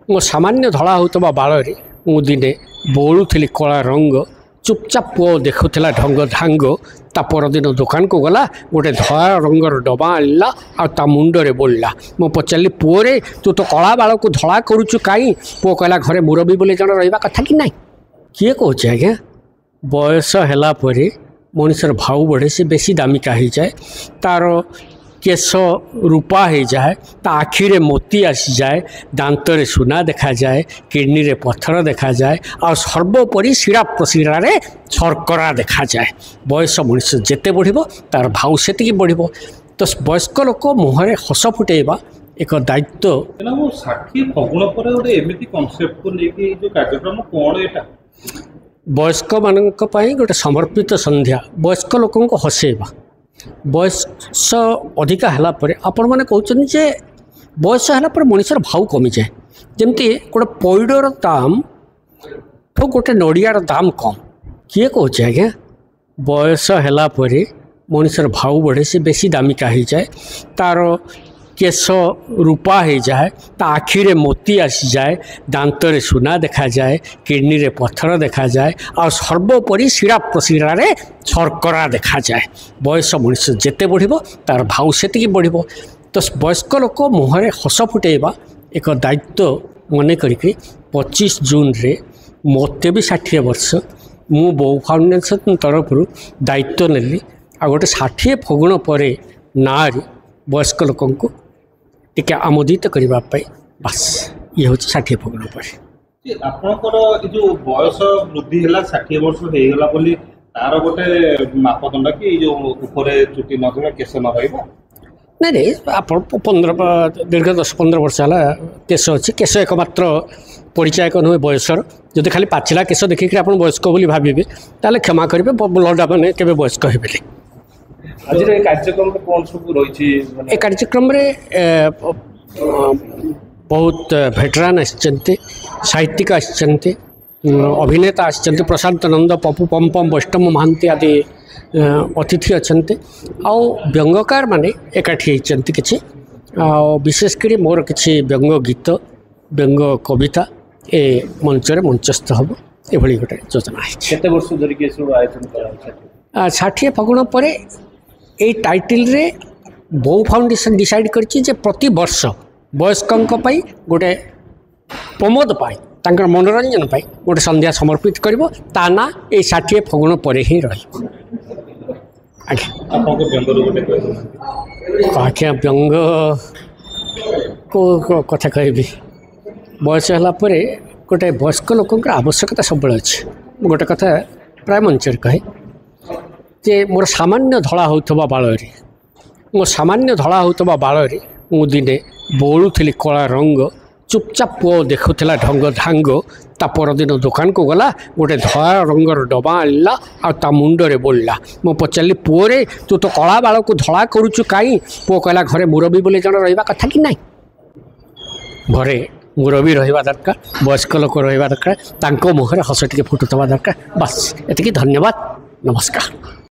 मो सामान्य धला होता बाल मु दिने बोलुली कला रंग चुपचाप पुओ देखुला ढंग ढांग ता परदिन दुकान को गला गोटे धला रंगर डबा आनला आ मुंडरे बोलला मो पचारि पुओरे तू तो कला बाल को धला करुचु कहीं पुओ कहला घरे मुरबी बोले जन रहा कथा कि ना किए कहे आज्ञा बयस है मनुष्यर भाव बढ़े से बेसी दामिका हो जाए तार केश रूपा हो जाए ता आखिरे मोती आसी जाए दांत रे सुना देखा जाए किडनी रे पत्थर देखा जाए आ सर्वोपरि शिरा प्रशिरा रे शर्करा देखा जाए बयस मनुष्य जेते बढ़िबो तार भाव सेतिकी बढ़िबो तो वयस्क लोक मुहरे हस फुटेबा एक दायित्व वयस्क मानक पई गोटे समर्पित संध्या वयस्क लोक हसेबा बयस अधिका है आपण मैंने कहते जे बयस है मनुष्यर भाव कमी जाए जमती गोटे पैडर दाम तो गोटे नड़ियार दाम कम किए कहे आज्ञा बयस है मनुष्यर भाव बढ़े से बेसी दामिका हो जाए तार केश रूपा हो जाए ता आखिरे मोती आसी जाए दांत रे सुना देखा जाए किडनी रे पत्थर देखा जाए आ सर्वोपरि शिरा प्रशिरा रे शर्करा देखा जाए बयस मनुष्य जेते बढ़िबो तार भाव सेतिकी बढ़िबो तो वयस्क लोक मुहरे हस फुटेबा एक दायित्व मन करी 25 जून रे मते भी 60 वर्ष मु बो फाउंडेशन तरफ दायित्व नेली आ गोटे 60 फगुण पर ना वयस्क लोक टिके आमोदित करने बस ये हूँ 60 फगुण पर आपणकर जो बयस वृद्धि है 60 वर्ष होगा बोली तार गोटे मापदंड कि जो ऊपर चुटी न केश न नहीं नहीं आप 15 दीर्घ 10-15 वर्ष है केश अच्छी केश एकमात्र परिचायक नुहे बयसर जदि खाली पाचिला केश देखिक आप वयस्क बोली भावे ताले क्षमा करेंगे ब्लड मैंने के वयस्क हे आज कार्यक्रम कौन सब रही ए कार्यक्रम बहुत भेटरान आसचंते साहित्यिक आसचंते अभिनेता आसचंते प्रशांत नंद पपु पम्पम वैष्णव महांती आदि अतिथि अच्छे आउ व्यंगकार माने एकाठी होती किसी विशेषकर मोर किसी व्यंग गीत व्यंग कविता ए मंचरे मंचस्थ हम ये गोटे योजना है 60 फगुण पर ये टाइटल रे बो फाउंडेशन डिसाइड करछि जे प्रति वर्ष वयस्कों गोटे प्रमोद पाई तांकर मनोरंजन पाई गोटे संध्या समर्पित करिवो ता ना ए 60 फगुण पर ही रही आज्ञा व्यंग को कथा कहबी बयस है गोटे वयस्क लोक आवश्यकता सब अच्छे गोटे कथा प्राय मंचर कहे जे मोर सामान्य धला होता बाल मो सामान्य धला होता बाल मु दिने बोलुली कला रंग चुपचाप पुओ देखुला ढंग ढांग ता परदिन दुकान को गला गोटे धला रंगर डबा आनला आ मुंडरे बोलला मो पचारि पुओरे तू तो कला बाल को धला करुचु कहीं पुओ कहला घरे मुरबी बोले जन रहा कथा कि ना घरे मुरबी रहा दरकार वयस्क लोक रहा दरकार मुहरे हस टे फुटुवा दरकार बस एति धन्यवाद नमस्कार।